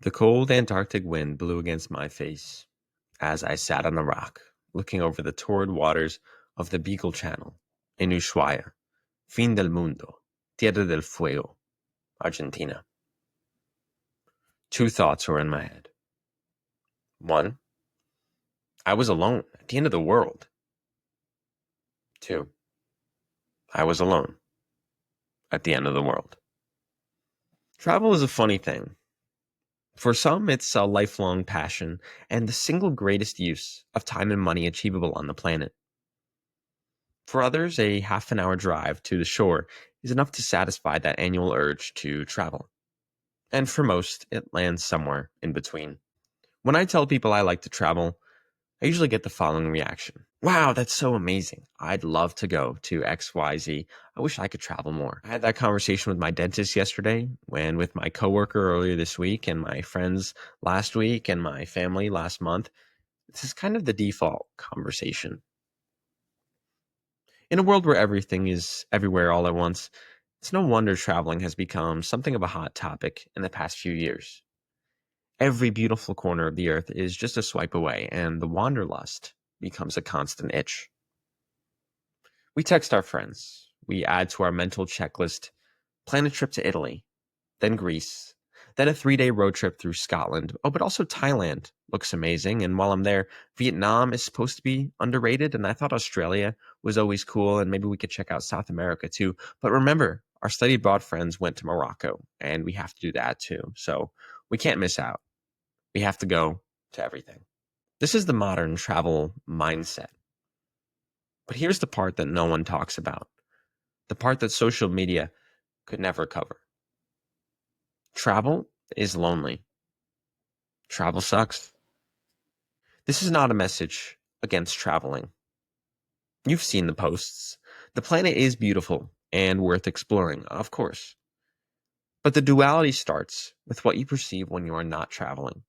The cold Antarctic wind blew against my face as I sat on a rock, looking over the torrid waters of the Beagle Channel in Ushuaia, Fin del Mundo, Tierra del Fuego, Argentina. Two thoughts were in my head. One, I was alone at the end of the world. Two, I was alone at the end of the world. Travel is a funny thing. For some, it's a lifelong passion and the single greatest use of time and money achievable on the planet. For others, a half an hour drive to the shore is enough to satisfy that annual urge to travel. And for most, it lands somewhere in between. When I tell people I like to travel, I usually get the following reaction. Wow, that's so amazing. I'd love to go to XYZ. I wish I could travel more. I had that conversation with my dentist yesterday, and with my coworker earlier this week, and my friends last week, and my family last month. This is kind of the default conversation. In a world where everything is everywhere all at once, it's no wonder traveling has become something of a hot topic in the past few years. Every beautiful corner of the earth is just a swipe away, and the wanderlust becomes a constant itch. We text our friends. We add to our mental checklist, plan a trip to Italy, then Greece, then a 3-day road trip through Scotland. Oh, but also Thailand looks amazing. And while I'm there, Vietnam is supposed to be underrated. And I thought Australia was always cool. And maybe we could check out South America too. But remember, our study abroad friends went to Morocco, and we have to do that too. So we can't miss out. We have to go to everything. This is the modern travel mindset. But here's the part that no one talks about, the part that social media could never cover. Travel is lonely. Travel sucks. This is not a message against traveling. You've seen the posts. The planet is beautiful and worth exploring, of course. But the duality starts with what you perceive when you are not traveling,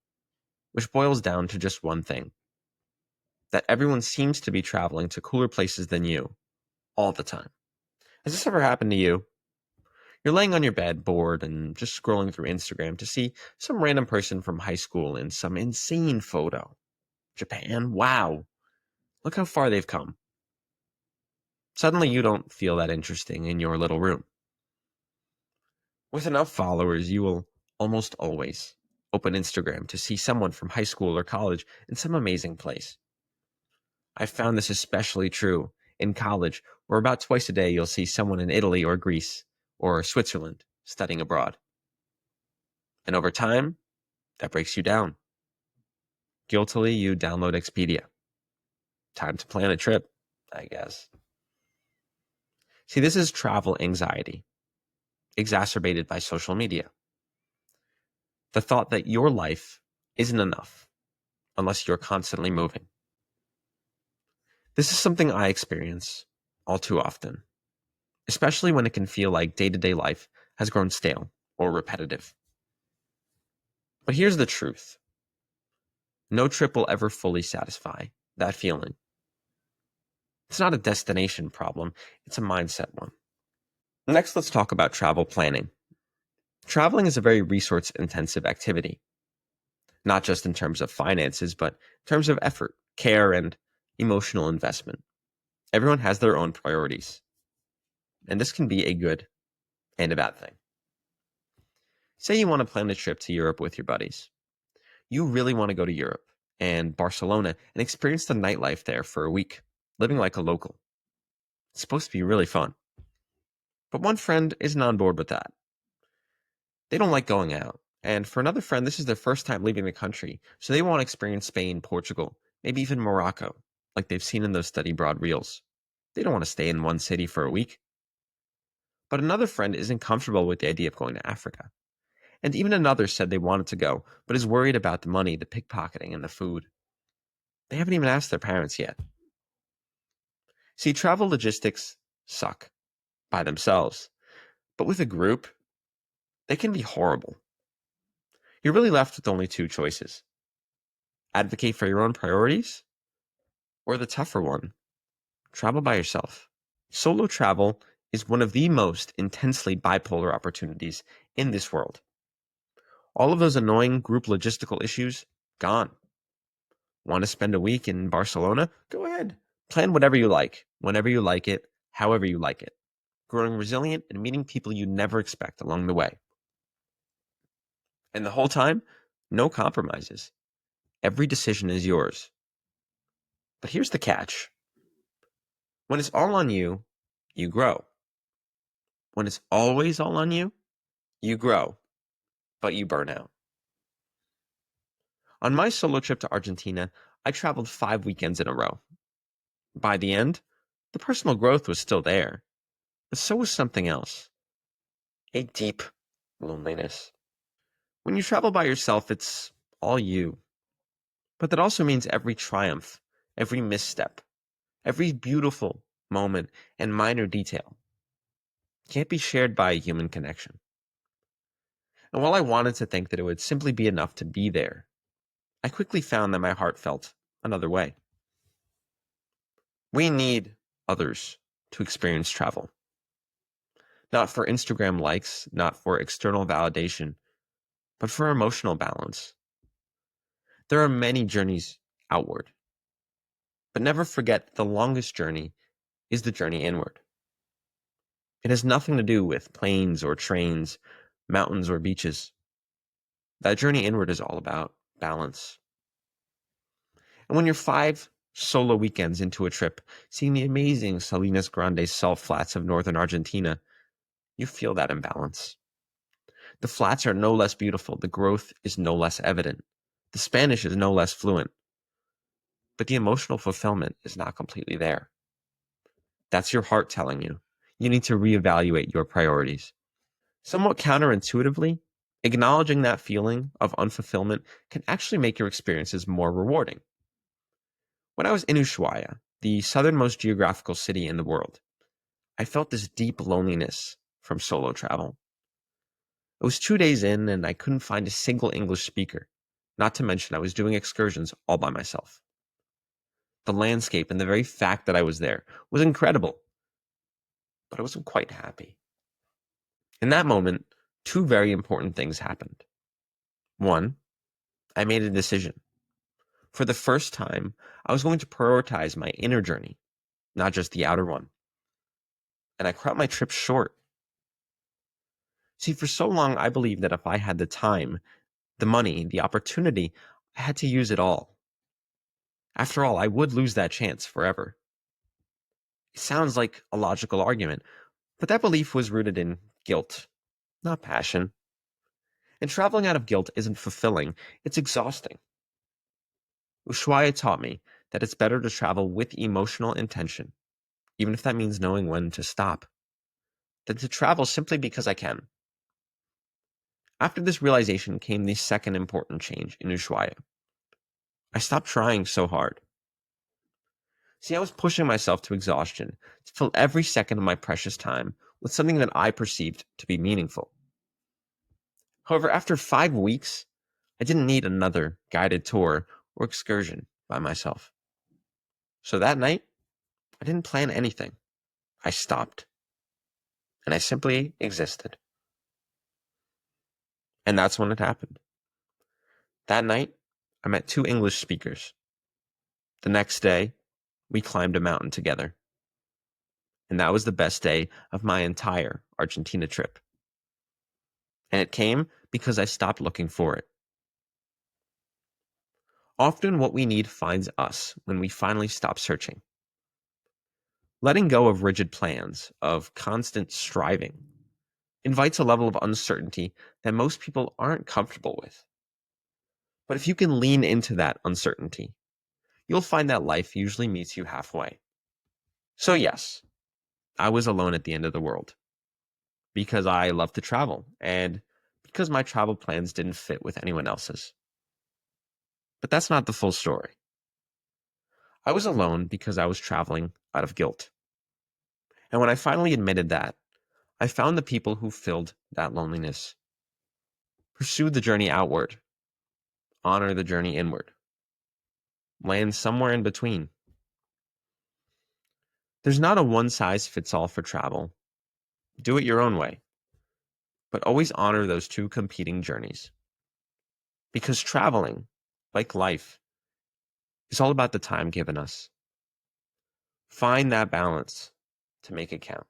which boils down to just one thing: that everyone seems to be traveling to cooler places than you all the time. Has this ever happened to you? You're laying on your bed, bored, and just scrolling through Instagram to see some random person from high school in some insane photo. Japan? Wow. Look how far they've come. Suddenly you don't feel that interesting in your little room. With enough followers, you will almost always open Instagram to see someone from high school or college in some amazing place. I found this especially true in college, where about twice a day you'll see someone in Italy or Greece or Switzerland studying abroad. And over time, that breaks you down. Guiltily, you download Expedia. Time to plan a trip, I guess. See, this is travel anxiety, exacerbated by social media. The thought that your life isn't enough unless you're constantly moving. This is something I experience all too often, especially when it can feel like day-to-day life has grown stale or repetitive. But here's the truth. No trip will ever fully satisfy that feeling. It's not a destination problem, it's a mindset one. Next, let's talk about travel planning. Traveling is a very resource-intensive activity, not just in terms of finances, but in terms of effort, care, and emotional investment. Everyone has their own priorities, and this can be a good and a bad thing. Say you want to plan a trip to Europe with your buddies. You really want to go to Europe and Barcelona and experience the nightlife there for a week, living like a local. It's supposed to be really fun. But one friend isn't on board with that. They don't like going out. And for another friend, this is their first time leaving the country, so they want to experience Spain, Portugal, maybe even Morocco, like they've seen in those study abroad reels. They don't want to stay in one city for a week. But another friend isn't comfortable with the idea of going to Africa. And even another said they wanted to go, but is worried about the money, the pickpocketing, and the food. They haven't even asked their parents yet. See, travel logistics suck by themselves, but with a group, they can be horrible. You're really left with only two choices: advocate for your own priorities, or the tougher one, travel by yourself. Solo travel is one of the most intensely bipolar opportunities in this world. All of those annoying group logistical issues, gone. Want to spend a week in Barcelona? Go ahead. Plan whatever you like, whenever you like it, however you like it. Growing resilient and meeting people you never expect along the way. And the whole time, no compromises. Every decision is yours. But here's the catch. When it's all on you, you grow. When it's always all on you, you grow, but you burn out. On my solo trip to Argentina, I traveled 5 weekends in a row. By the end, the personal growth was still there, but so was something else. A deep loneliness. When you travel by yourself, it's all you. But that also means every triumph, every misstep, every beautiful moment and minor detail can't be shared by a human connection. And while I wanted to think that it would simply be enough to be there, I quickly found that my heart felt another way. We need others to experience travel. Not for Instagram likes, not for external validation, but for emotional balance. There are many journeys outward, but never forget the longest journey is the journey inward. It has nothing to do with planes or trains, mountains or beaches. That journey inward is all about balance. And when you're 5 solo weekends into a trip, seeing the amazing Salinas Grandes salt flats of northern Argentina, you feel that imbalance. The flats are no less beautiful, the growth is no less evident, the Spanish is no less fluent, but the emotional fulfillment is not completely there. That's your heart telling you. You need to reevaluate your priorities. Somewhat counterintuitively, acknowledging that feeling of unfulfillment can actually make your experiences more rewarding. When I was in Ushuaia, the southernmost geographical city in the world, I felt this deep loneliness from solo travel. It was 2 days in and I couldn't find a single English speaker, not to mention I was doing excursions all by myself. The landscape and the very fact that I was there was incredible, but I wasn't quite happy. In that moment, two very important things happened. One, I made a decision. For the first time, I was going to prioritize my inner journey, not just the outer one. And I cut my trip short. See, for so long, I believed that if I had the time, the money, the opportunity, I had to use it all. After all, I would lose that chance forever. It sounds like a logical argument, but that belief was rooted in guilt, not passion. And traveling out of guilt isn't fulfilling, it's exhausting. Ushuaia taught me that it's better to travel with emotional intention, even if that means knowing when to stop, than to travel simply because I can. After this realization came the second important change in Ushuaia. I stopped trying so hard. See, I was pushing myself to exhaustion to fill every second of my precious time with something that I perceived to be meaningful. However, after 5 weeks, I didn't need another guided tour or excursion by myself. So that night, I didn't plan anything. I stopped. And I simply existed. And that's when it happened. That night, I met two English speakers. The next day, we climbed a mountain together. And that was the best day of my entire Argentina trip. And it came because I stopped looking for it. Often what we need finds us when we finally stop searching. Letting go of rigid plans, of constant striving, invites a level of uncertainty that most people aren't comfortable with. But if you can lean into that uncertainty, you'll find that life usually meets you halfway. So yes, I was alone at the end of the world because I love to travel and because my travel plans didn't fit with anyone else's. But that's not the full story. I was alone because I was traveling out of guilt. And when I finally admitted that, I found the people who filled that loneliness. Pursue the journey outward, honor the journey inward, land somewhere in between. There's not a one size fits all for travel. Do it your own way, but always honor those two competing journeys. Because traveling, like life, is all about the time given us. Find that balance to make it count.